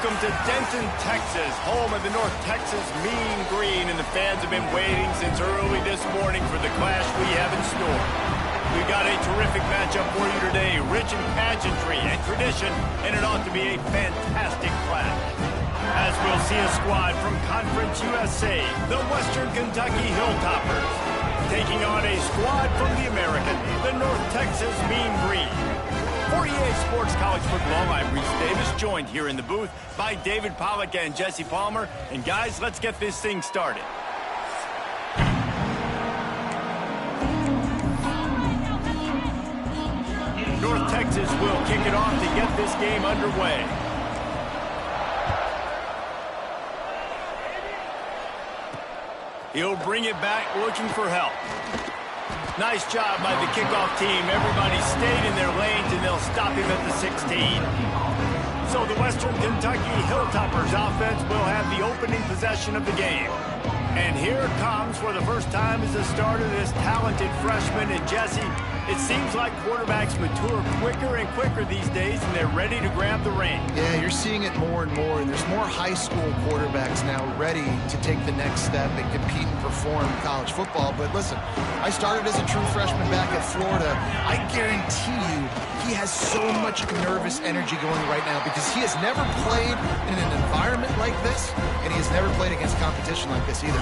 Welcome to Denton, Texas, home of the North Texas Mean Green, and the fans have been waiting since early this morning for the clash we have in store. We've got a terrific matchup for you today, rich in pageantry and tradition, and it ought to be a fantastic clash. As we'll see a squad from Conference USA, the Western Kentucky Hilltoppers, taking on a squad from the American, the North Texas Mean Green. For EA Sports College Football, I'm Reese Davis, joined here in the booth by David Pollack and Jesse Palmer. And guys, let's get this thing started. North Texas will kick it off to get this game underway. He'll bring it back looking for help. Nice job by the kickoff team. Everybody stayed in their lanes, and they'll stop him at the 16. So the Western Kentucky Hilltoppers offense will have the opening possession of the game. And here comes, for the first time as a starter, this talented freshman. And Jesse, it seems like quarterbacks mature quicker and quicker these days, and they're ready to grab the reins. Yeah, you're seeing it more and more, and there's more high school quarterbacks now ready to take the next step and compete and perform in college football. But listen, I started as a true freshman back at Florida. I guarantee you he has so much nervous energy going right now because he has never played in an environment like this, and he has never played against competition like this either.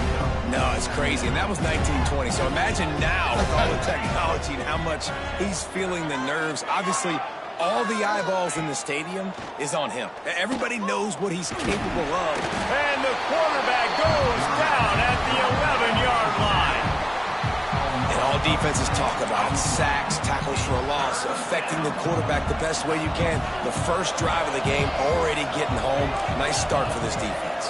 No, it's crazy, and that was 1920. So imagine now with all the technology and how much he's feeling the nerves. Obviously, all the eyeballs in the stadium is on him. Everybody knows what he's capable of. And the quarterback goes down at the 11-yard line. And all defenses talk about sacks, tackles for a loss, affecting the quarterback the best way you can. The first drive of the game already getting home. Nice start for this defense.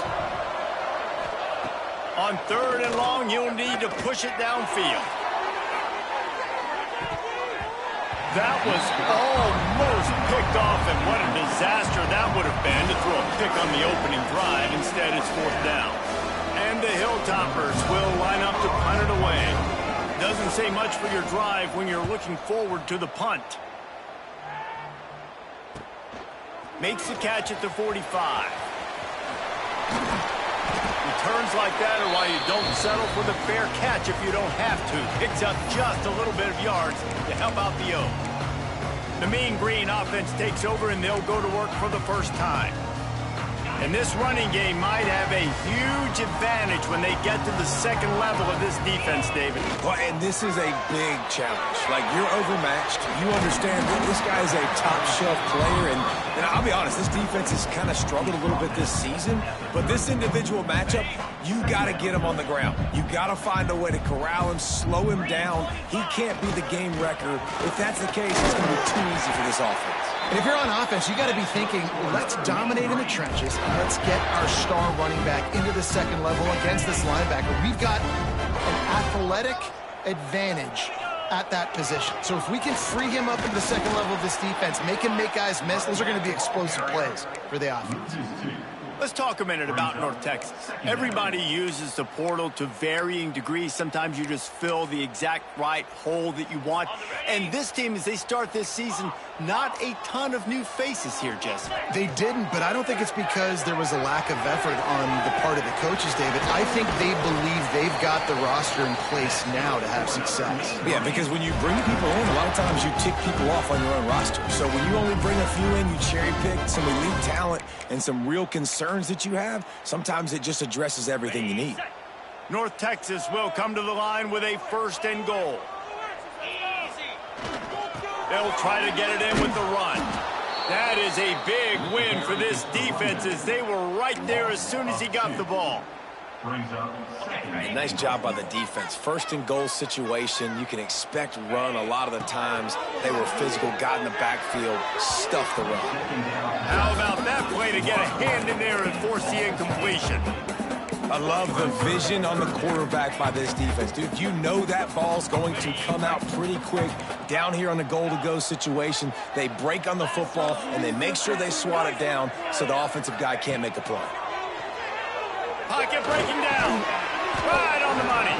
On 3rd and long, you'll need to push it downfield. That was almost picked off, and what a disaster that would have been to throw a pick on the opening drive. Instead, it's 4th down. And the Hilltoppers will line up to punt it away. Doesn't say much for your drive when you're looking forward to the punt. Makes the catch at the 45. Returns like that are why you don't settle for the fair catch if you don't have to. Picks up just a little bit of yards to help out the O. The Mean Green offense takes over, and they'll go to work for the first time. And this running game might have a huge advantage when they get to the second level of this defense, David. Well, and this is a big challenge. Like, you're overmatched. You understand that this guy is a top-shelf player. And I'll be honest, this defense has kind of struggled a little bit this season. But this individual matchup, you got to get him on the ground. You got to find a way to corral him, slow him down. He can't be the game wrecker. If that's the case, it's going to be too easy for this offense. And if you're on offense, you got to be thinking, let's dominate in the trenches, and let's get our star running back into the second level against this linebacker. We've got an athletic advantage at that position. So if we can free him up into the second level of this defense, make him make guys miss, those are going to be explosive plays for the offense. Let's talk a minute about North Texas. Everybody uses the portal to varying degrees. Sometimes you just fill the exact right hole that you want. And this team, as they start this season, not a ton of new faces here, Jesse. They didn't, but I don't think it's because there was a lack of effort on the part of the coaches, David. I think they believe they've got the roster in place now to have success. Yeah, because when you bring people in, a lot of times you tick people off on your own roster. So when you only bring a few in, you cherry pick some elite talent and some real concerns that you have, sometimes it just addresses everything you need. North Texas will come to the line with a 1st and goal. They'll try to get it in with the run. That is a big win for this defense, as they were right there as soon as he got the ball. Nice job by the defense. 1st and goal situation, you can expect run a lot of the times. They were physical, got in the backfield, stuffed the run. How about that play to get a hand in there and force the incompletion? I love the vision on the quarterback by this defense. Dude, you know that ball's going to come out pretty quick. Down here on the goal-to-go situation, they break on the football, and they make sure they swat it down so the offensive guy can't make a play. Pocket breaking down. Right on the money.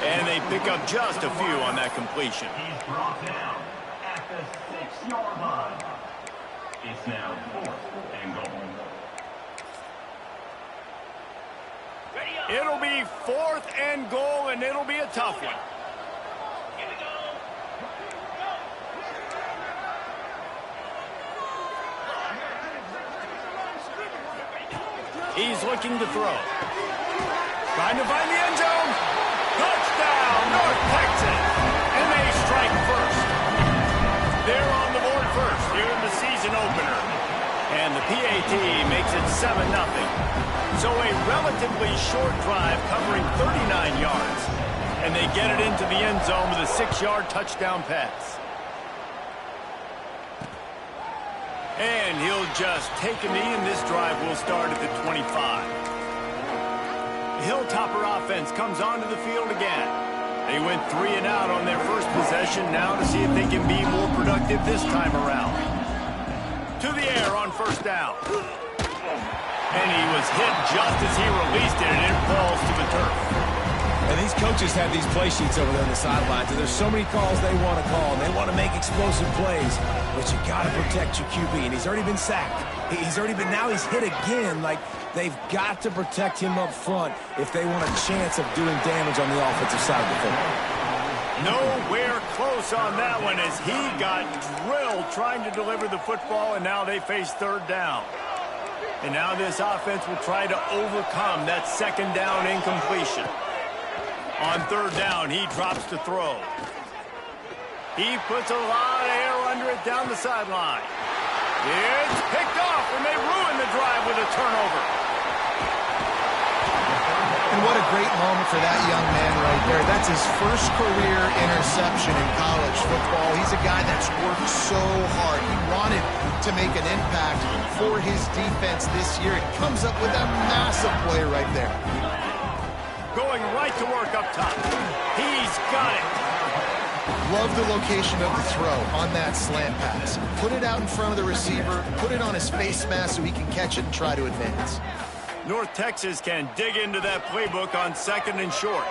And they pick up just a few on that completion. He's brought down at the 6-yard line. It's now 4th and goal. It'll be 4th and goal, and it'll be a tough one. He's looking to throw. Trying to find the end zone. Touchdown, North Texas. And they strike first. They're on the board first here in the season opener. And the PAT makes it 7-0. So a relatively short drive covering 39 yards. And they get it into the end zone with a 6-yard touchdown pass. And he'll just take a knee, and this drive will start at the 25. The Hilltopper offense comes onto the field again. They went 3 and out on their first possession, now to see if they can be more productive this time around. To the air on first down. And he was hit just as he released it, and it falls to the turf. And these coaches have these play sheets over there on the sidelines, and there's so many calls they want to call, and they want to make explosive plays, but you got to protect your QB, and he's already been sacked. Now he's hit again. Like, they've got to protect him up front if they want a chance of doing damage on the offensive side of the football. Nowhere close on that one as he got drilled trying to deliver the football, and now they face 3rd down. And now this offense will try to overcome that 2nd down incompletion. On 3rd down, he drops to throw. He puts a lot of air under it down the sideline. It's picked off, and they ruin the drive with a turnover. And what a great moment for that young man right there. That's his first career interception in college football. He's a guy that's worked so hard. He wanted to make an impact for his defense this year. It comes up with a massive play right there. Going right to work up top. He's got it. Love the location of the throw on that slant pass. Put it out in front of the receiver, put it on his face mask so he can catch it and try to advance. North Texas can dig into that playbook on 2nd and short.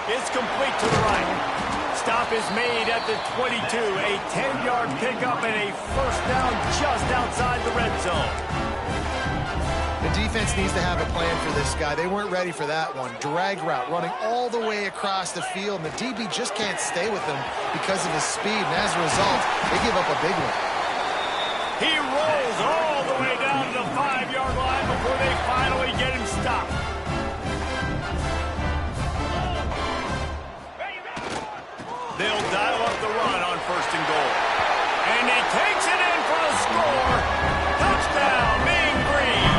It's complete to the right. Stop is made at the 22. A 10-yard pickup and a first down just outside the red zone. The defense needs to have a plan for this guy. They weren't ready for that one. Drag route running all the way across the field, and the DB just can't stay with him because of his speed, and as a result, they give up a big one. He rolls all the way down to the 5-yard line before they finally get him stopped. They'll dial up the run on 1st and goal. And he takes it in for the score. Touchdown, Mean Green.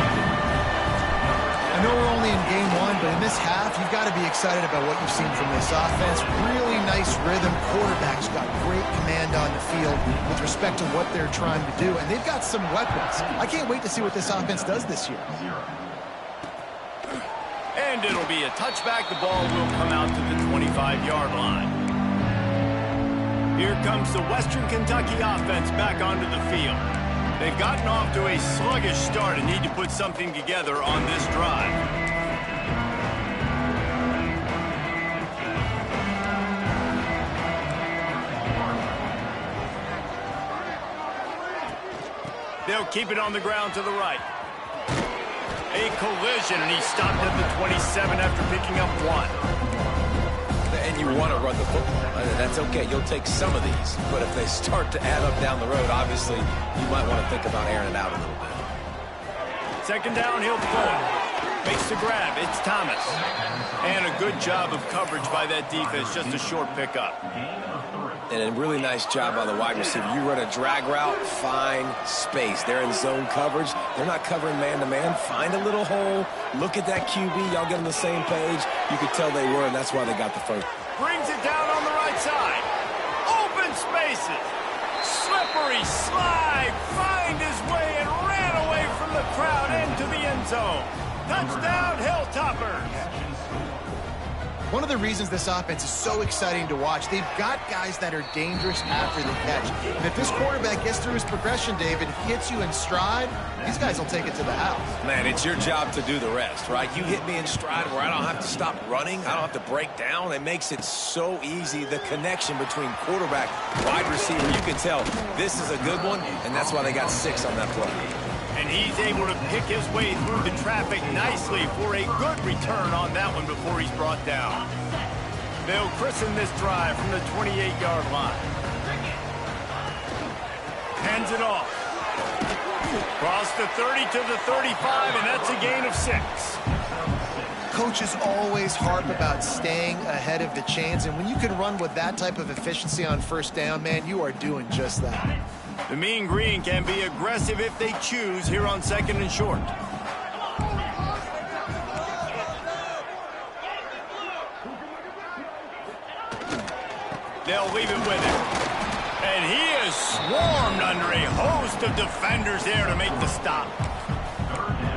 I know we're only in game 1, but in this half, you've got to be excited about what you've seen from this offense. Really nice rhythm. Quarterback's got great command on the field with respect to what they're trying to do, and they've got some weapons. I can't wait to see what this offense does this year. And it'll be a touchback. The ball will come out to the 25-yard line. Here comes the Western Kentucky offense back onto the field. They've gotten off to a sluggish start and need to put something together on this drive. They'll keep it on the ground to the right. A collision, and he stopped at the 27 after picking up 1. And you want to run the football. That's okay. You'll take some of these. But if they start to add up down the road, obviously, you might want to think about airing it out a little bit. 2nd down, he'll throw it. Makes the grab. It's Thomas. And a good job of coverage by that defense. Just a short pickup. And a really nice job by the wide receiver. You run a drag route, find space. They're in zone coverage. They're not covering man-to-man. Find a little hole. Look at that QB. Y'all get on the same page. You could tell they were, and that's why they got the first. Brings it down on the right side. Open spaces. Slippery slide. Find his way and ran away from the crowd into the end zone. Touchdown, Hilltoppers. One of the reasons this offense is so exciting to watch, they've got guys that are dangerous after the catch. And if this quarterback gets through his progression, David, hits you in stride, these guys will take it to the house. Man, it's your job to do the rest, right? You hit me in stride where I don't have to stop running. I don't have to break down. It makes it so easy, the connection between quarterback, wide receiver. You can tell this is a good one, and that's why they got 6 on that play. And he's able to pick his way through the traffic nicely for a good return on that one before he's brought down. They'll christen this drive from the 28-yard line. Hands it off. Cross the 30 to the 35, and that's a gain of 6. Coaches always harp about staying ahead of the chains, and when you can run with that type of efficiency on first down, man, you are doing just that. The Mean Green can be aggressive if they choose here on 2nd and short. They'll leave it with him. And he is swarmed under a host of defenders there to make the stop.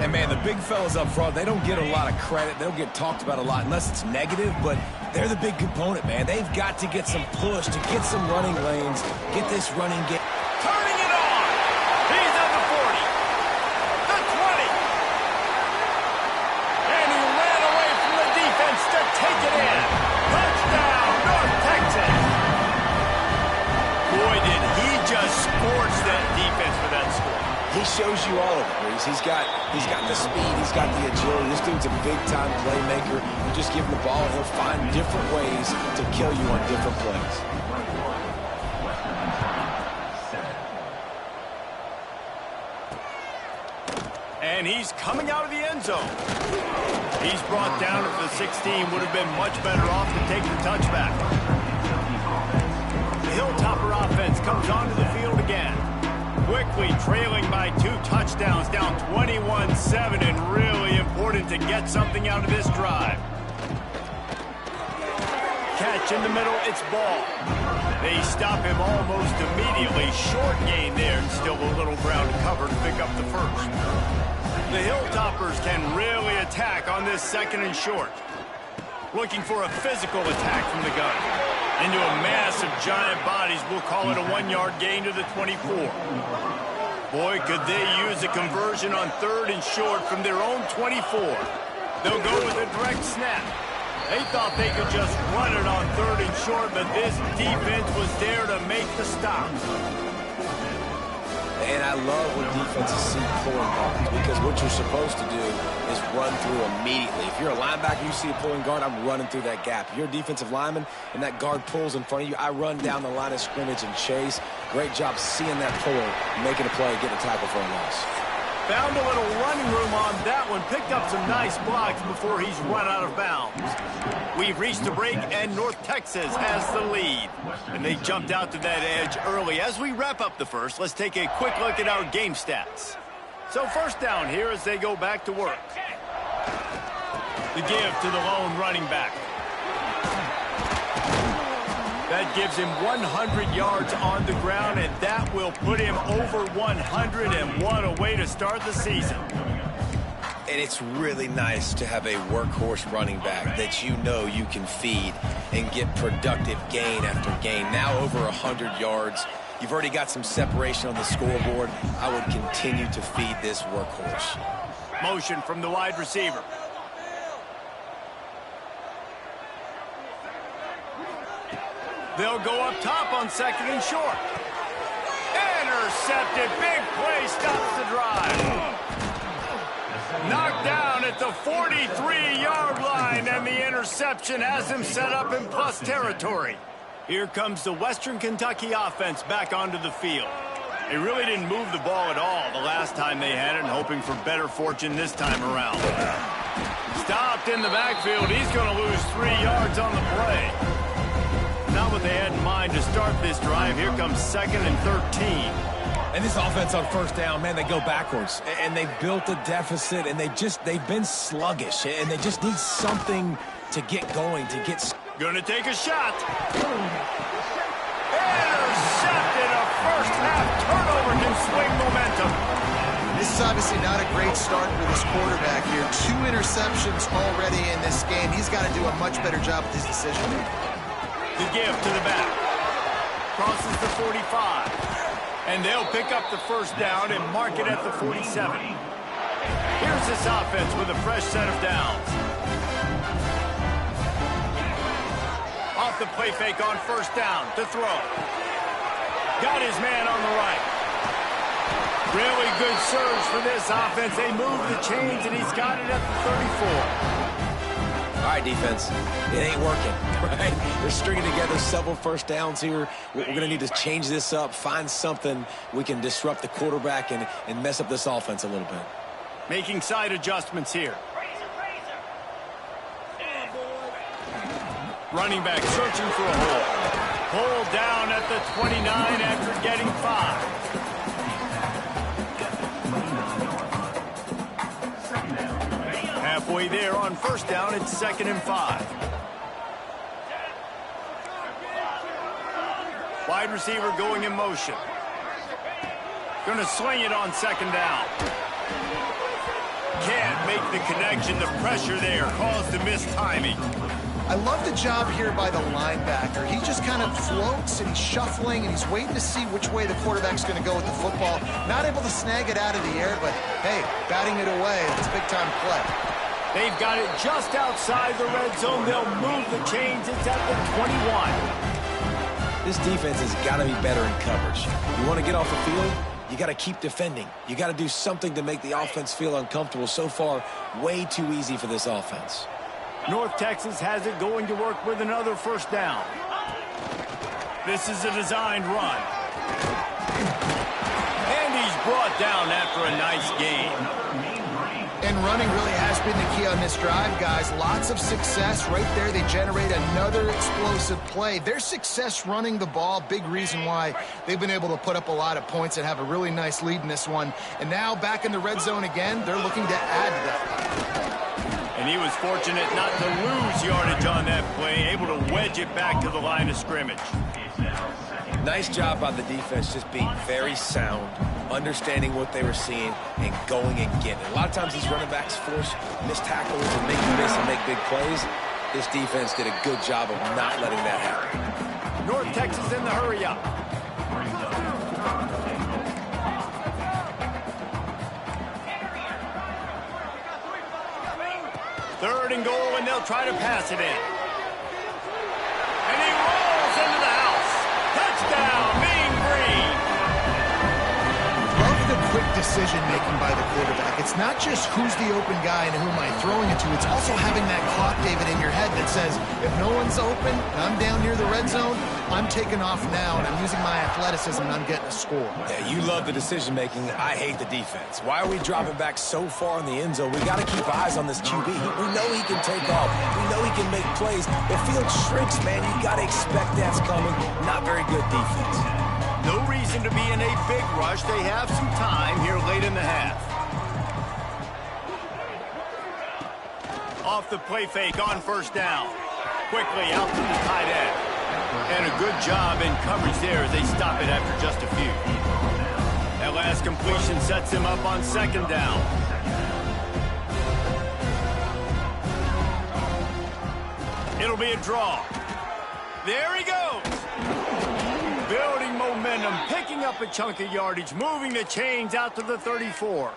And, man, the big fellas up front, they don't get a lot of credit. They don't get talked about a lot unless it's negative, but they're the big component, man. They've got to get some push, to get some running lanes, get this running game. Turning it on. He's at the 40. The 20. And he ran away from the defense to take it in. Touchdown, North Texas. Boy, did he just scorch that defense for that score. He shows you all of it, Reese. He's got the speed, he's got the agility. This dude's a big-time playmaker. You just give him the ball, and he'll find different ways to kill you on different plays. And he's coming out of the end zone. He's brought down at the 16. Would have been much better off to take the touchback. The Hilltopper offense comes onto the field again. Quickly trailing by 2 touchdowns, down 21-7, and really important to get something out of this drive. Catch in the middle, it's ball. They stop him almost immediately. Short gain there, and still a little ground to cover to pick up the first. The Hilltoppers can really attack on this 2nd and short. Looking for a physical attack from the gun. Into a mass of giant bodies, we'll call it a 1-yard gain to the 24. Boy, could they use a conversion on 3rd and short from their own 24. They'll go with a direct snap. They thought they could just run it on 3rd and short, but this defense was there to make the stop. And I love when defenses see pulling guards, because what you're supposed to do is run through immediately. If you're a linebacker, you see a pulling guard, I'm running through that gap. If you're a defensive lineman and that guard pulls in front of you, I run down the line of scrimmage and chase. Great job seeing that puller, making a play, getting a tackle for a loss. Found a little running room on that one. Picked up some nice blocks before he's run out of bounds. We've reached the break, and North Texas has the lead. And they jumped out to that edge early. As we wrap up the first, let's take a quick look at our game stats. So first down here as they go back to work. The give to the lone running back. That gives him 100 yards on the ground, and that will put him over 101, a way to start the season. And it's really nice to have a workhorse running back that you know you can feed and get productive gain after gain. Now over 100 yards. You've already got some separation on the scoreboard. I would continue to feed this workhorse. Motion from the wide receiver. They'll go up top on 2nd and short. Intercepted. Big play stops the drive. Knocked down at the 43-yard line, and the interception has him set up in plus territory. Here comes the Western Kentucky offense back onto the field. They really didn't move the ball at all the last time they had it, and hoping for better fortune this time around. Stopped in the backfield. He's going to lose 3 yards on the play. Not what they had in mind to start this drive. Here comes 2nd and 13. And this offense on first down, man, they go backwards. And they've built a deficit, and they've been sluggish. And they just need something to get going, to get... Gonna take a shot. Intercepted. A first-half turnover can swing momentum. This is obviously not a great start for this quarterback here. 2 interceptions already in this game. He's got to do a much better job with his decision-making. The give to the back. Crosses the 45. And they'll pick up the first down and mark it at the 47. Here's this offense with a fresh set of downs. Off the play fake on first down to throw. Got his man on the right. Really good surge for this offense. They move the chains, and he's got it at the 34. All right, defense, it ain't working, right? They're stringing together several first downs here. We're going to need to change this up, find something we can disrupt the quarterback and mess up this offense a little bit. Making side adjustments here. Running back searching for a hole. Pulled down at the 29 after getting 5. Halfway there on first down, it's 2nd and 5. Wide receiver going in motion. Going to swing it on 2nd down. Can't make the connection. The pressure there caused the missed timing. I love the job here by the linebacker. He just kind of floats and he's shuffling and he's waiting to see which way the quarterback's going to go with the football. Not able to snag it out of the air, but hey, batting it away, it's a big-time play. They've got it just outside the red zone. They'll move the chains. It's at the 21. This defense has got to be better in coverage. You want to get off the field, you got to keep defending. You got to do something to make the offense feel uncomfortable. So far, way too easy for this offense. North Texas has it going to work with another first down. This is a designed run. And he's brought down after a nice game. And running really has been the key on this drive, guys. Lots of success right there. They generate another explosive play. Their success running the ball, big reason why they've been able to put up a lot of points and have a really nice lead in this one. And now back in the red zone again, they're looking to add to that. And he was fortunate not to lose yardage on that play, able to wedge it back to the line of scrimmage. Nice job by the defense, just being very sound, understanding what they were seeing, and going and getting it. A lot of times these running backs force missed tackles and make you miss and make big plays. This defense did a good job of not letting that happen. North Texas in the hurry up. Third and goal, and they'll try to pass it in. And he rolls into the house. Touchdown, Mean Green. Love the quick decision-making by the quarterback. It's not just who's the open guy and who am I throwing it to. It's also having that clock, David, in your head that says, if no one's open and I'm down near the red zone, I'm taking off now, and I'm using my athleticism, and I'm getting a score. Yeah, you love the decision-making. I hate the defense. Why are we dropping back so far in the end zone? We got to keep eyes on this QB. We know he can take off. We know he can make plays. The field shrinks, man. You got to expect that's coming. Not very good defense. No reason to be in a big rush. They have some time here late in the half. Off the play fake on first down. Quickly out to the tight end. And a good job in coverage there as they stop it after just a few. That last completion sets him up on second down. It'll be a draw. There he goes. Building momentum, picking up a chunk of yardage, moving the chains out to the 34.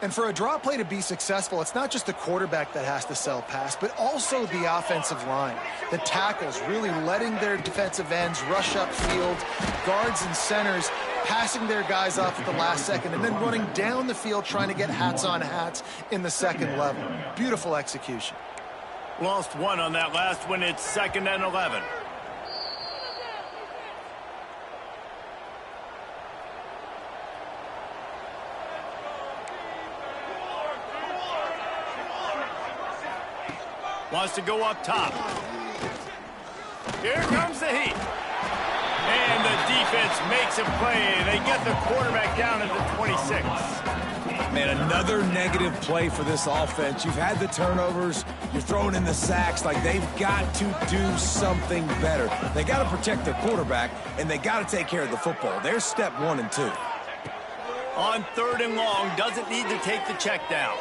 And for a draw play to be successful, it's not just the quarterback that has to sell pass, but also the offensive line. The tackles really letting their defensive ends rush upfield, guards and centers passing their guys off at the last second, and then running down the field trying to get hats on hats in the second level. Beautiful execution. Lost one on that last one. It's 2nd and 11. Wants to go up top. Here comes the heat. And the defense makes a play. They get the quarterback down at the 26. Man, another negative play for this offense. You've had the turnovers. You're throwing in the sacks. Like, they've got to do something better. They got to protect their quarterback, and they got to take care of the football. There's step 1 and 2. On 3rd and long, doesn't need to take the check down.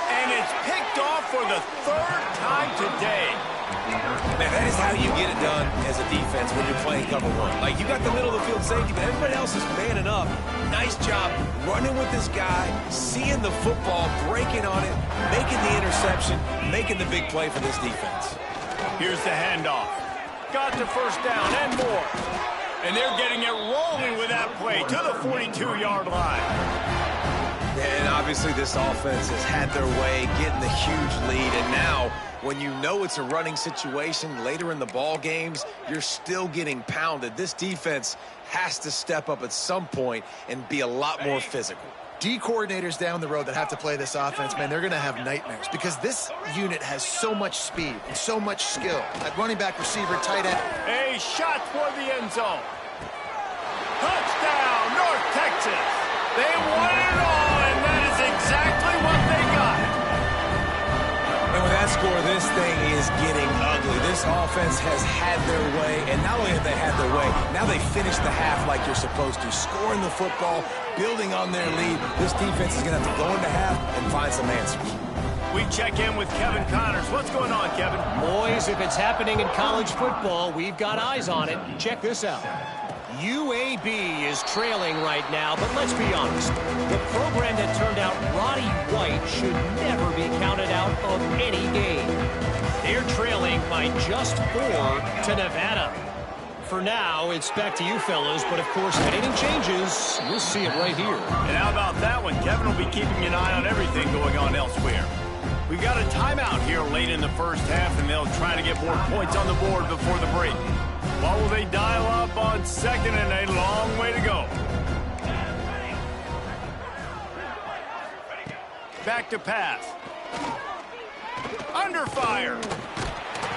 And it's picked off for the 3rd time today. Man, that is how you get it done as a defense when you're playing cover 1. Like, you got the middle of the field safety, but everybody else is manning up. Nice job running with this guy, seeing the football, breaking on it, making the interception, making the big play for this defense. Here's the handoff. Got the first down and more. And they're getting it rolling with that play to the 42-yard line. And obviously this offense has had their way, getting the huge lead. And now, when you know it's a running situation later in the ball games, you're still getting pounded. This defense has to step up at some point and be a lot more physical. D coordinators down the road that have to play this offense, man, they're going to have nightmares because this unit has so much speed and so much skill. At running back, receiver, tight end. A shot for the end zone. Touchdown, North Texas. They won it all, and that is exactly what they got. And with that score, this thing is getting ugly. This offense has had their way, and not only have they had their way, now they finish the half like you're supposed to, scoring the football, building on their lead. This defense is going to have to go into half and find some answers. We check in with Kevin Connors. What's going on, Kevin? Boys, if it's happening in college football, we've got eyes on it. Check this out. UAB is trailing right now, but let's be honest. The program that turned out Roddy White should never be counted out of any game. They're trailing by just 4 to Nevada. For now, it's back to you fellas, but of course, if anything changes, we'll see it right here. And how about that one? Kevin will be keeping an eye on everything going on elsewhere. We've got a timeout here late in the first half, and they'll try to get more points on the board before the break. What will they dial up on second, and a long way to go? Back to pass. Under fire.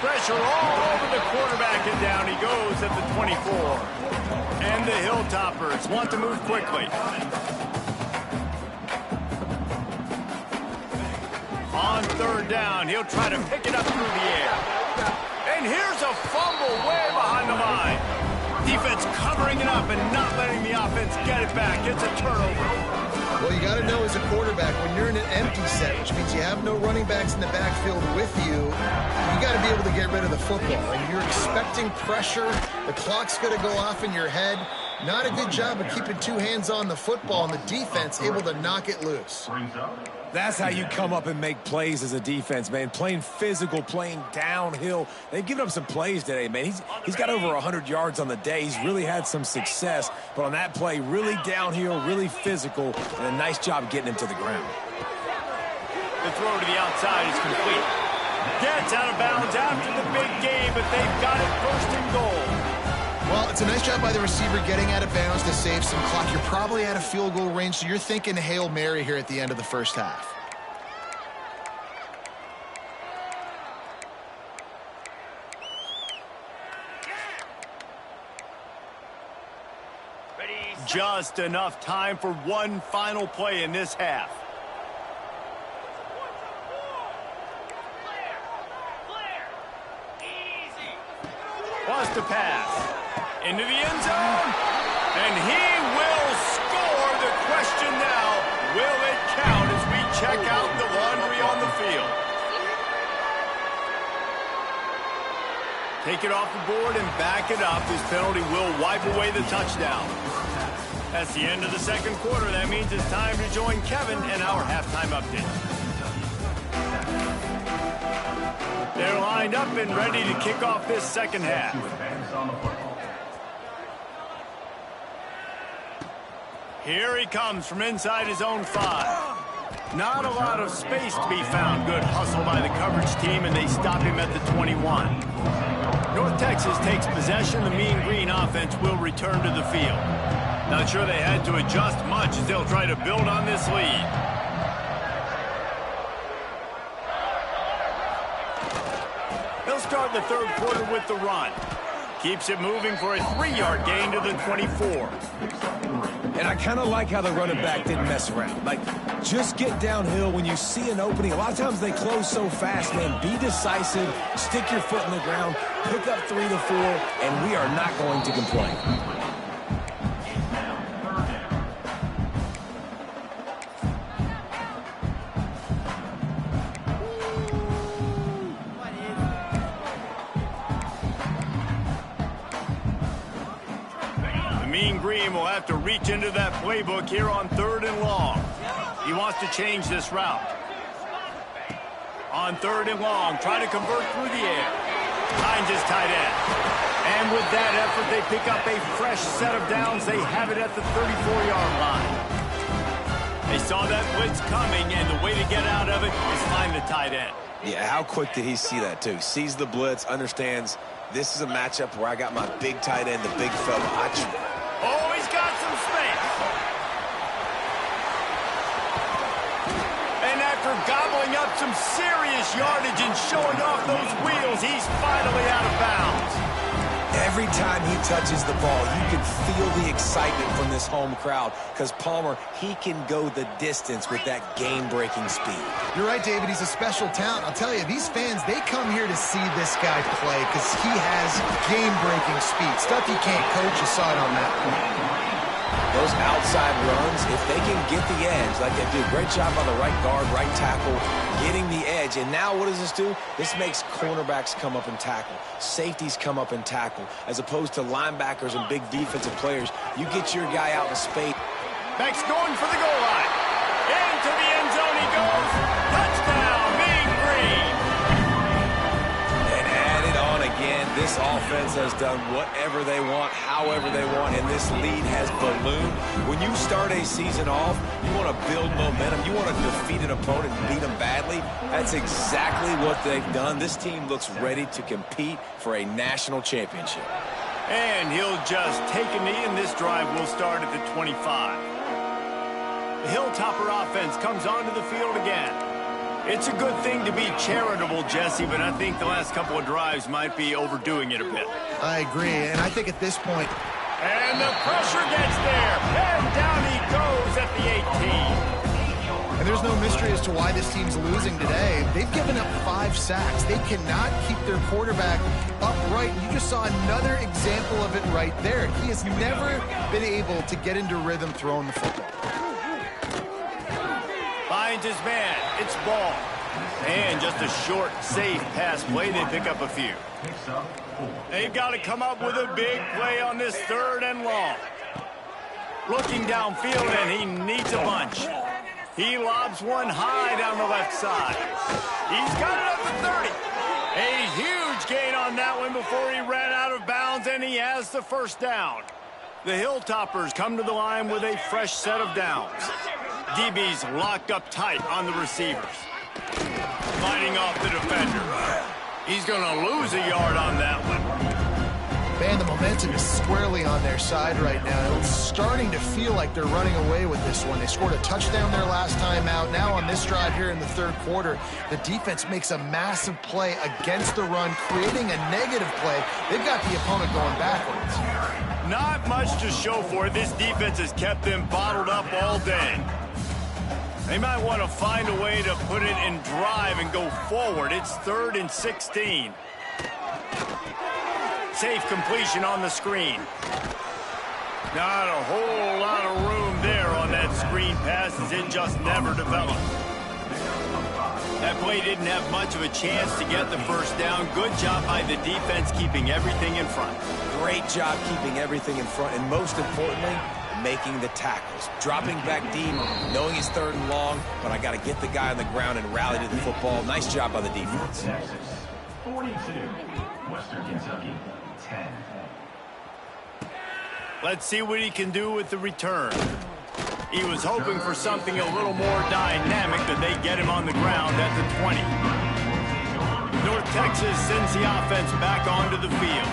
Pressure all over the quarterback, and down he goes at the 24. And the Hilltoppers want to move quickly. On third down, he'll try to pick it up through the air. And here's a fumble way behind the line. Defense covering it up and not letting the offense get it back. It's a turnover. Well, you got to know as a quarterback, when you're in an empty set, which means you have no running backs in the backfield with you, you got to be able to get rid of the football. And you're expecting pressure. The clock's going to go off in your head. Not a good job of keeping two hands on the football, and the defense able to knock it loose. That's how you come up and make plays as a defense, man. Playing physical, playing downhill. They've given up some plays today, man. He's got over 100 yards on the day. He's really had some success. But on that play, really downhill, really physical, and a nice job getting him to the ground. The throw to the outside is complete. Gets out of bounds after the big game, but they've got it first and goal. Well, it's a nice job by the receiver getting out of bounds to save some clock. You're probably out of field goal range, so you're thinking Hail Mary here at the end of the first half. Just enough time for one final play in this half. Wants to pass. Into the end zone. And he will score. The question now, will it count as we check out the laundry on the field? Take it off the board and back it up. This penalty will wipe away the touchdown. That's the end of the second quarter. That means it's time to join Kevin and our halftime update. They're lined up and ready to kick off this second half. Here he comes from inside his own 5. Not a lot of space to be found. Good hustle by the coverage team, and they stop him at the 21. North Texas takes possession. The Mean Green offense will return to the field. Not sure they had to adjust much as they'll try to build on this lead. They'll start the third quarter with the run. Keeps it moving for a 3-yard gain to the 24. And I kind of like how the running back didn't mess around. Like, just get downhill when you see an opening. A lot of times they close so fast, man. Be decisive, stick your foot in the ground, pick up 3 to 4, and we are not going to complain. Green will have to reach into that playbook here on 3rd and long. He wants to change this route. On 3rd and long, try to convert through the air. Finds his tight end. And with that effort, they pick up a fresh set of downs. They have it at the 34-yard line. They saw that blitz coming, and the way to get out of it is find the tight end. Yeah, how quick did he see that, too? Sees the blitz, understands this is a matchup where I got my big tight end, the big fella. Oh, he's got some space. And after gobbling up some serious yardage and showing off those wheels, he's finally out of bounds. Every time he touches the ball, you can feel the excitement from this home crowd because Palmer, he can go the distance with that game-breaking speed. You're right, David. He's a special talent. I'll tell you, these fans, they come here to see this guy play because he has game-breaking speed. Stuff he can't coach. You saw it on that one. Those outside runs, if they can get the edge, like they do, great job on the right guard, right tackle, getting the edge. And now what does this do? This makes cornerbacks come up and tackle. Safeties come up and tackle. As opposed to linebackers and big defensive players, you get your guy out in space. Beck's going for the goal line. Into the end zone he goes. Touchdown, Mean Green. And add it on again. This offense has done whatever they want, however they want, and this lead has ballooned. When you start a season off, you want to build momentum. You want to defeat an opponent and beat them badly. That's exactly what they've done. This team looks ready to compete for a national championship. And he'll just take a knee, and this drive will start at the 25. The Hilltopper offense comes onto the field again. It's a good thing to be charitable, Jesse, but I think the last couple of drives might be overdoing it a bit. I agree, and I think at this point... And the pressure gets there, and down he goes at the 18. And there's no mystery as to why this team's losing today. They've given up 5 sacks. They cannot keep their quarterback upright. You just saw another example of it right there. He has never been able to get into rhythm throwing the football. Finds his man. It's ball. And just a short, safe pass play. They pick up a few. They've got to come up with a big play on this 3rd and long. Looking downfield, and he needs a bunch. He lobs one high down the left side. He's got it up to 30. A huge gain on that one before he ran out of bounds, and he has the first down. The Hilltoppers come to the line with a fresh set of downs. DB's locked up tight on the receivers. Fighting off the defender. He's going to lose a yard on that one. Man, the momentum is squarely on their side right now. It's starting to feel like they're running away with this one. They scored a touchdown their last time out. Now on this drive here in the 3rd quarter, the defense makes a massive play against the run, creating a negative play. They've got the opponent going backwards. Not much to show for it. This defense has kept them bottled up all day. They might want to find a way to put it in drive and go forward. It's 3rd and 16. Safe completion on the screen. Not a whole lot of room there on that screen pass as it just never developed. That play didn't have much of a chance to get the first down. Good job by the defense keeping everything in front. Great job keeping everything in front, and most importantly, making the tackles. Dropping back deep, knowing it's 3rd and long, but I got to get the guy on the ground and rally to the football. Nice job by the defense. Texas, 42. Western Kentucky, 10. Let's see what he can do with the return. He was hoping for something a little more dynamic, but they get him on the ground at the 20. North Texas sends the offense back onto the field.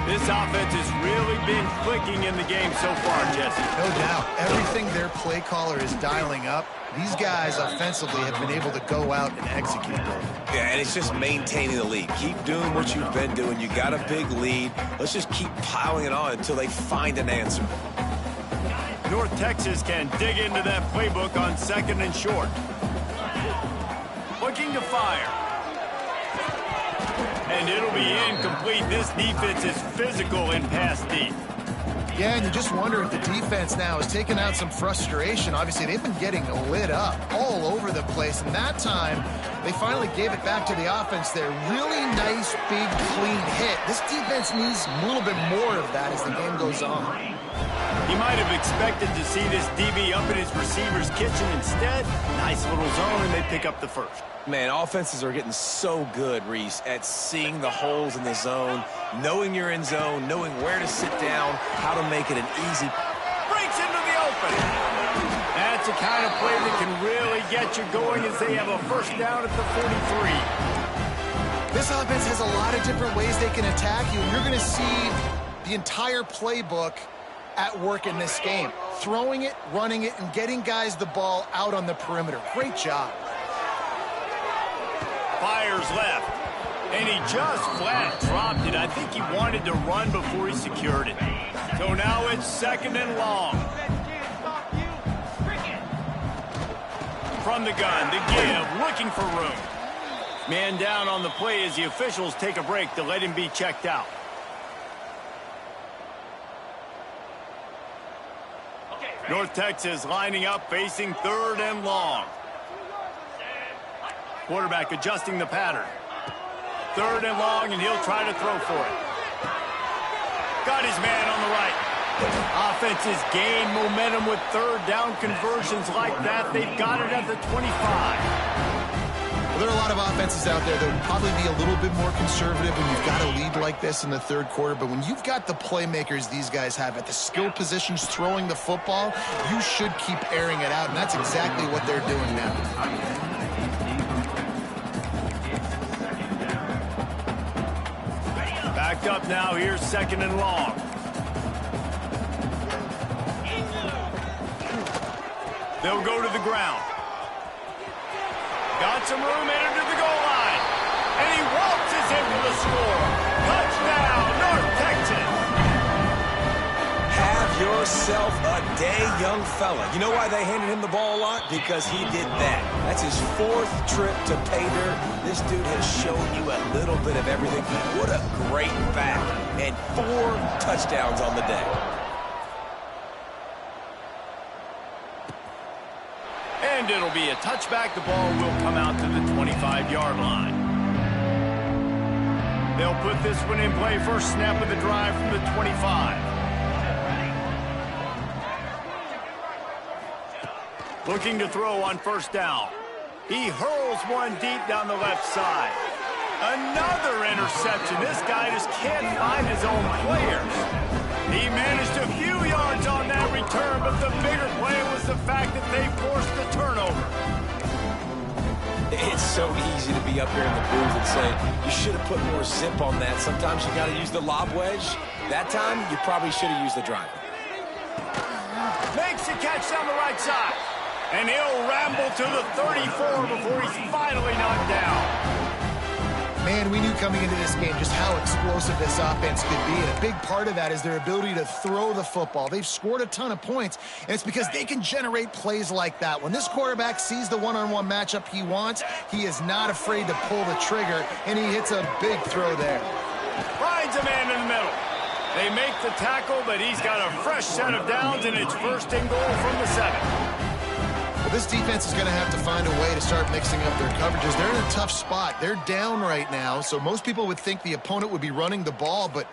This offense has really been clicking in the game so far, Jesse. No doubt. Everything their play caller is dialing up, these guys offensively have been able to go out and execute them. Yeah, and it's just maintaining the lead. Keep doing what you've been doing. You got a big lead. Let's just keep piling it on until they find an answer. North Texas can dig into that playbook on 2nd and short. Looking to fire. And it'll be incomplete. This defense is physical in pass deep. Yeah, and you just wonder if the defense now has taken out some frustration. Obviously, they've been getting lit up all over the place. And that time, they finally gave it back to the offense there. Really nice, big, clean hit. This defense needs a little bit more of that as the game goes on. You might have expected to see this DB up in his receiver's kitchen. Instead, nice little zone, and they pick up the first. Man, offenses are getting so good, Reese, at seeing the holes in the zone, knowing you're in zone, knowing where to sit down, how to make it an easy. Breaks into the open. That's the kind of play that can really get you going as they have a first down at the 43. This offense has a lot of different ways they can attack you. You're going to see the entire playbook at work in this game. Throwing it, running it, and getting guys the ball out on the perimeter. Great job. Fires left, and he just flat dropped it. I think he wanted to run before he secured it. So now it's 2nd and long. From the gun, the give, looking for room. Man down on the play as the officials take a break to let him be checked out. North Texas lining up, facing 3rd and long. Quarterback adjusting the pattern. 3rd and long, and he'll try to throw for it. Got his man on the right. Offenses gain momentum with 3rd down conversions like that. They've got it at the 25. Well, there are a lot of offenses out there that would probably be a little bit more conservative when you've got a lead like this in the 3rd quarter. But when you've got the playmakers these guys have at the skill positions throwing the football, you should keep airing it out. And that's exactly what they're doing now. Backed up now. Here's 2nd and long. They'll go to the ground. Got some room, entered to the goal line. And he waltzes in for the score. Touchdown, North Texas. Have yourself a day, young fella. You know why they handed him the ball a lot? Because he did that. That's his 4th trip to pay dirt. This dude has shown you a little bit of everything. What a great back. And 4 touchdowns on the day. And it'll be a touchback. The ball will come out to the 25-yard line. They'll put this one in play. First snap of the drive from the 25. Looking to throw on 1st down. He hurls one deep down the left side. Another interception. This guy just can't find his own players. He managed a few yards on that return, but the bigger play was the fact that they forced the turnover. It's so easy to be up here in the booth and say, you should have put more zip on that. Sometimes you got to use the lob wedge. That time, you probably should have used the driver. Makes the catch down the right side. And he'll ramble to the 34 before he's finally knocked down. Man, we knew coming into this game just how explosive this offense could be, and a big part of that is their ability to throw the football. They've scored a ton of points, and it's because they can generate plays like that. When this quarterback sees the one-on-one matchup he wants, he is not afraid to pull the trigger, and he hits a big throw there. Finds a man in the middle. They make the tackle, but he's got a fresh set of downs, and it's 1st and goal from the 7. This defense is going to have to find a way to start mixing up their coverages. They're in a tough spot. They're down right now, so most people would think the opponent would be running the ball, but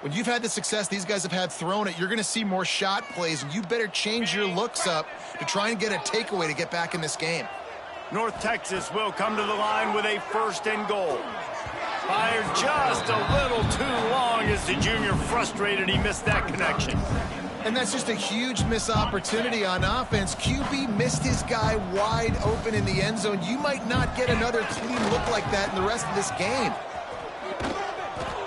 when you've had the success these guys have had throwing it, you're going to see more shot plays, and you better change your looks up to try and get a takeaway to get back in this game. North Texas will come to the line with a 1st and goal. Fired just a little too long as the junior frustrated. He missed that connection. And that's just a huge missed opportunity on offense. QB missed his guy wide open in the end zone. You might not get another clean look like that in the rest of this game.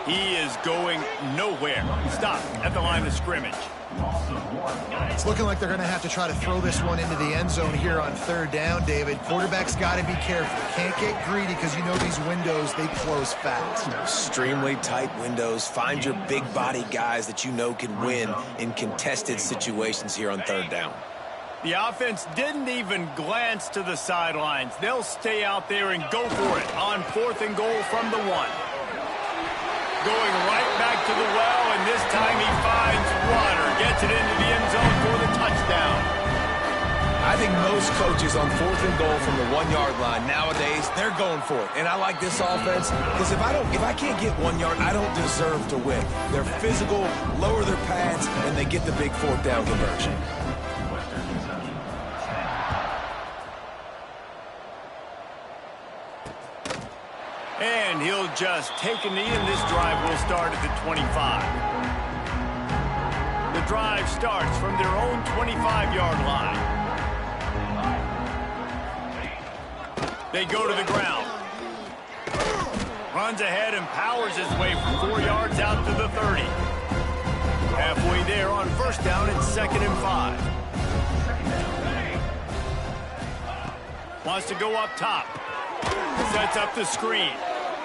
He is going nowhere. Stop at the line of scrimmage. It's looking like they're going to have to try to throw this one into the end zone here on 3rd down, David. Quarterback's got to be careful. Can't get greedy because you know these windows, they close fast. Extremely tight windows. Find your big body guys that you know can win in contested situations here on 3rd down. The offense didn't even glance to the sidelines. They'll stay out there and go for it on 4th and goal from the 1. Going right back to the well, and this time he finds water. Gets it into the end zone for the touchdown. I think most coaches on 4th and goal from the 1-yard line nowadays, they're going for it. And I like this offense because if I can't get 1 yard, I don't deserve to win. They're physical, lower their pads, and they get the big 4th down conversion. Western Kentucky, 10. And he'll just take a knee, and this drive will start at the 25. The drive starts from their own 25-yard line. They go to the ground. Runs ahead and powers his way for 4 yards out to the 30. Halfway there on first down, it's 2nd and 5. Wants to go up top. Sets up the screen.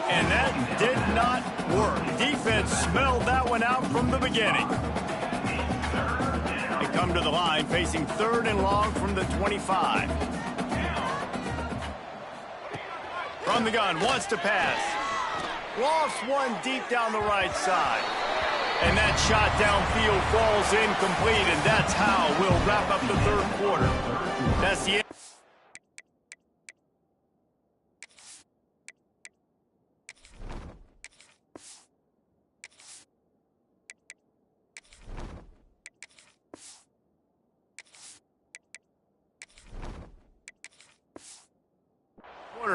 And that did not work. Defense smelled that one out from the beginning. They come to the line facing 3rd and long from the 25. From the gun, wants to pass. Lofts one deep down the right side. And that shot downfield falls incomplete, and that's how we'll wrap up the 3rd quarter. That's the end.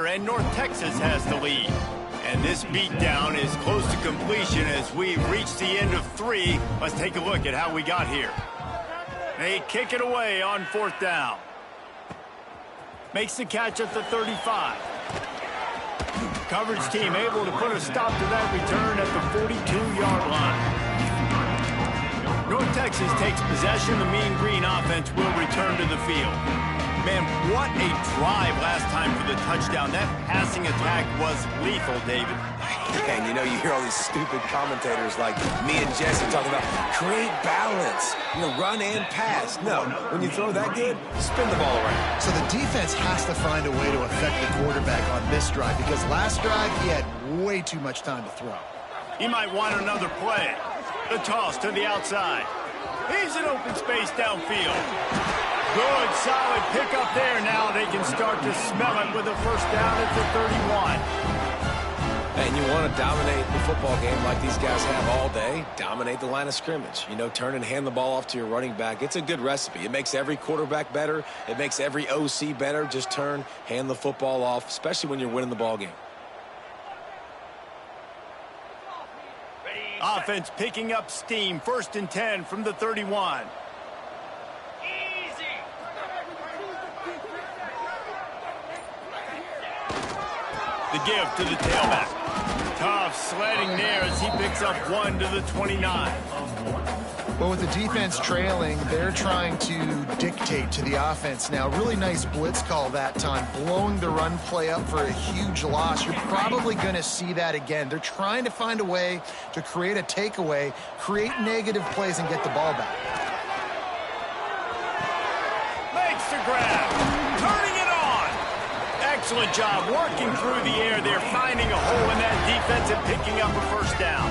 And North Texas has the lead. And this beatdown is close to completion as we reach the end of 3. Let's take a look at how we got here. They kick it away on 4th down. Makes the catch at the 35. Coverage team able to put a stop to that return at the 42-yard line. North Texas takes possession. The Mean Green offense will return to the field. Man, what a drive last time for the touchdown. That passing attack was lethal, David. And you know, you hear all these stupid commentators like me and Jesse talking about create balance, run and pass. No, when you throw that good, spin the ball around. So the defense has to find a way to affect the quarterback on this drive because last drive he had way too much time to throw. He might want another play. The toss to the outside. He's in open space downfield. Good, solid pickup there. Now they can start to smell it with a first down at the 31. And you want to dominate the football game like these guys have all day, dominate the line of scrimmage. Turn and hand the ball off to your running back. It's a good recipe. It makes every quarterback better. It makes every OC better. Just turn, hand the football off, especially when you're winning the ball game. Offense picking up steam. 1st and 10 from the 31. The give to the tailback. Tough sledding there as he picks up 1 to the 29. Well, with the defense trailing, they're trying to dictate to the offense now. Really nice blitz call that time, blowing the run play up for a huge loss. You're probably going to see that again. They're trying to find a way to create a takeaway, create negative plays, and get the ball back. Makes the grab. Turning it on. Excellent job working through the air there, finding a hole in that defense and picking up a first down.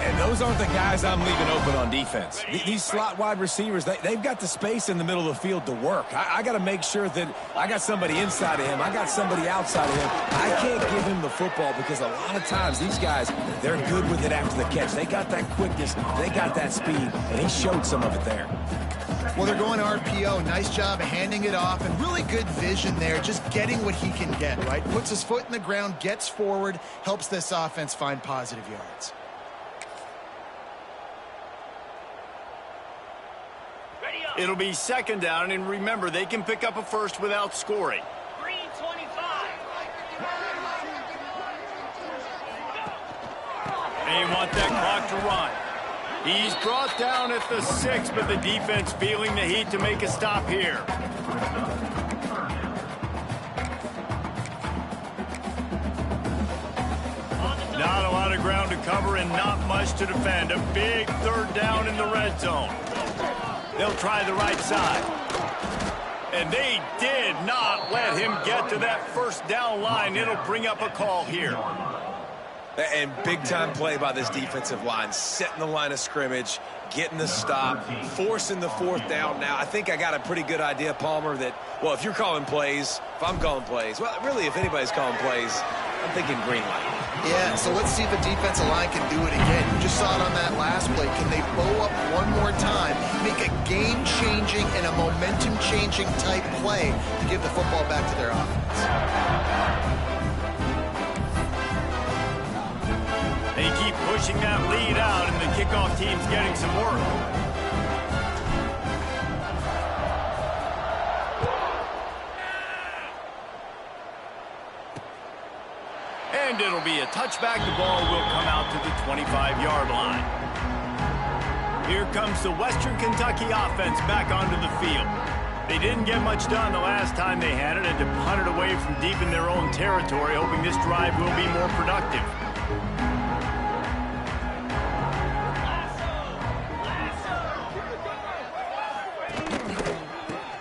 And those aren't the guys I'm leaving open on defense. These slot wide receivers, they've got the space in the middle of the field to work. I got to make sure that I got somebody inside of him. I got somebody outside of him. I can't give him the football because a lot of times these guys, they're good with it after the catch. They got that quickness. They got that speed, and he showed some of it there. Well, they're going RPO. Nice job of handing it off, and really good vision there, just getting what he can get, right? Puts his foot in the ground, gets forward, helps this offense find positive yards. It'll be 2nd down, and remember, they can pick up a first without scoring. Green 25. They want that clock to run. He's brought down at the 6, but the defense feeling the heat to make a stop here. Not a lot of ground to cover and not much to defend. A big 3rd down in the red zone. They'll try the right side. And they did not let him get to that first down line. It'll bring up a call here. And big-time play by this defensive line, setting the line of scrimmage, getting the stop, forcing the fourth down. Now, I think I got a pretty good idea, Palmer, that, well, if you're calling plays, if I'm calling plays, well, really, if anybody's calling plays, I'm thinking green light. Yeah, so let's see if the defensive line can do it again. You just saw it on that last play. Can they bow up one more time, make a game-changing and a momentum-changing type play to give the football back to their offense? They keep pushing that lead out, and the kickoff team's getting some work. And it'll be a touchback. The ball will come out to the 25-yard line. Here comes the Western Kentucky offense back onto the field. They didn't get much done the last time they had it, and to punt it away from deep in their own territory, hoping this drive will be more productive.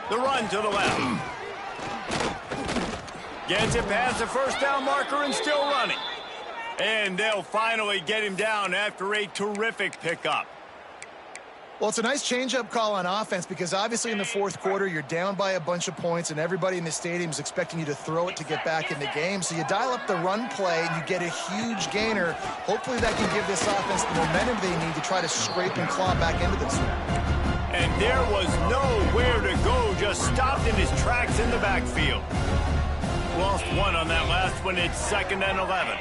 The run to the left. Gets it past the first down marker and still running. And they'll finally get him down after a terrific pickup. Well, it's a nice change-up call on offense because obviously in the fourth quarter, you're down by a bunch of points and everybody in the stadium is expecting you to throw it to get back in the game. So you dial up the run play and you get a huge gainer. Hopefully that can give this offense the momentum they need to try to scrape and claw back into this one. And there was nowhere to go, just stopped in his tracks in the backfield. Lost one on that last one. It's 2nd and 11.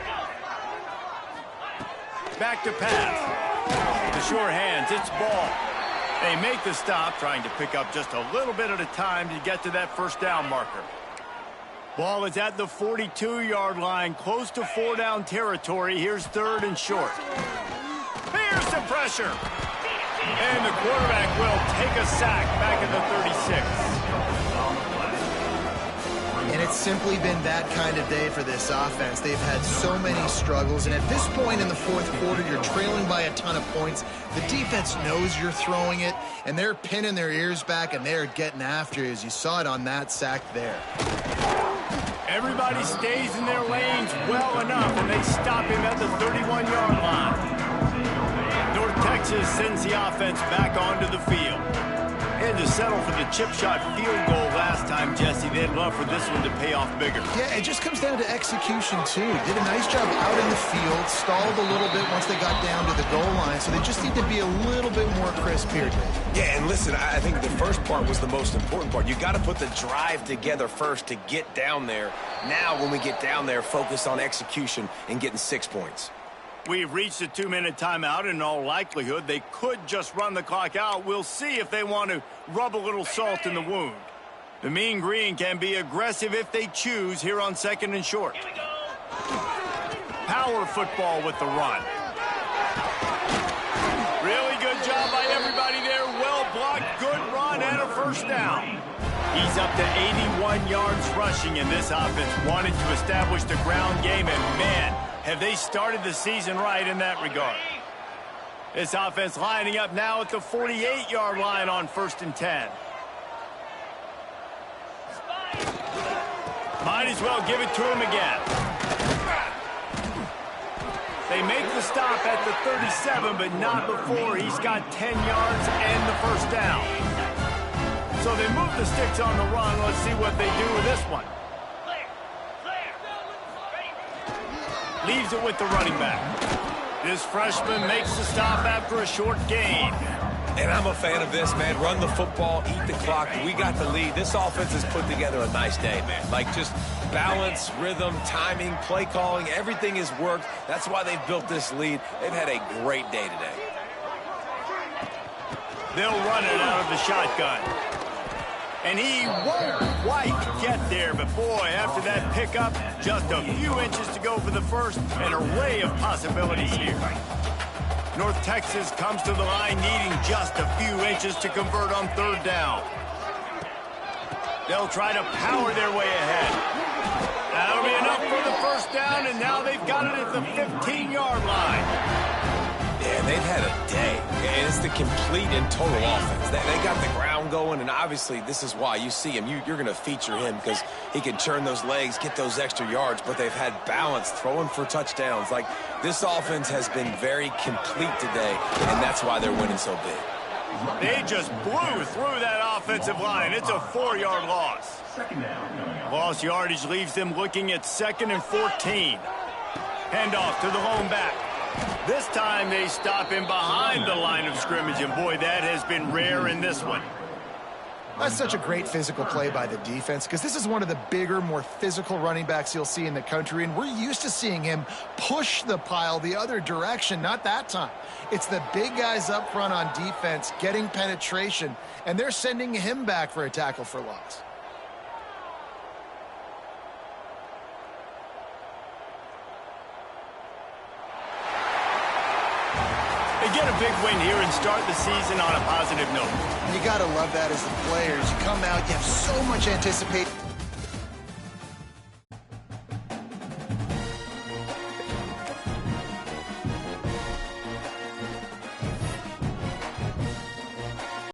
Back to pass. The sure hands, it's ball. They make the stop, trying to pick up just a little bit at a time to get to that first down marker. Ball is at the 42-yard line, close to 4-down territory. Here's 3rd and short. Here's the pressure. And the quarterback will take a sack back at the 36. And it's simply been that kind of day for this offense. They've had so many struggles, and at this point in the fourth quarter, you're trailing by a ton of points. The defense knows you're throwing it, and they're pinning their ears back, and they're getting after you, as you saw it on that sack there. Everybody stays in their lanes well enough, and they stop him at the 31-yard line. North Texas sends the offense back onto the field. And to settle for the chip shot field goal last time, Jesse, they'd love for this one to pay off bigger. Yeah, it just comes down to execution, too. Did a nice job out in the field, stalled a little bit once they got down to the goal line, so they just need to be a little bit more crisp here, Dave. Yeah, and listen, I think the first part was the most important part. You got to put the drive together first to get down there. Now, when we get down there, focus on execution and getting 6 points. We've reached a 2-minute timeout. In all likelihood, they could just run the clock out. We'll see if they want to rub a little salt in the wound. The Mean Green can be aggressive if they choose here on 2nd and short. Power football with the run. Really good job by everybody there. Well blocked, good run, and a first down. He's up to 81 yards rushing, and this offense wanted to establish the ground game, and man, have they started the season right in that regard. This offense lining up now at the 48-yard line on 1st and 10. Might as well give it to him again. They make the stop at the 37, but not before he's got 10 yards and the first down. So they move the sticks on the run. Let's see what they do with this one. Leaves it with the running back. This freshman makes the stop after a short gain. And I'm a fan of this, man. Run the football, eat the clock. We got the lead. This offense has put together a nice day, man. Like just balance, rhythm, timing, play calling, everything has worked. That's why they've built this lead. They've had a great day today. They'll run it out of the shotgun. And he won't quite get there, but boy, after that pickup, just a few inches to go for the first, an array of possibilities here. North Texas comes to the line needing just a few inches to convert on 3rd down. They'll try to power their way ahead. That'll be enough for the first down, and now they've got it at the 15-yard line. Yeah, man, they've had a day, and it's the complete and total offense. They got the ground going, and obviously this is why you see him. You're going to feature him because he can turn those legs, get those extra yards, but they've had balance, throwing for touchdowns. Like, this offense has been very complete today, and that's why they're winning so big. They just blew through that offensive line. It's a 4-yard loss. Lost yardage leaves them looking at 2nd and 14. Handoff to the lone back. This time they stop him behind the line of scrimmage, and boy, that has been rare in this one. That's such a great physical play by the defense because this is one of the bigger, more physical running backs you'll see in the country, and we're used to seeing him push the pile the other direction, not that time. It's the big guys up front on defense getting penetration, and they're sending him back for a tackle for loss. They get a big win here and start the season on a positive note. You got to love that as the players. You come out, you have so much anticipation.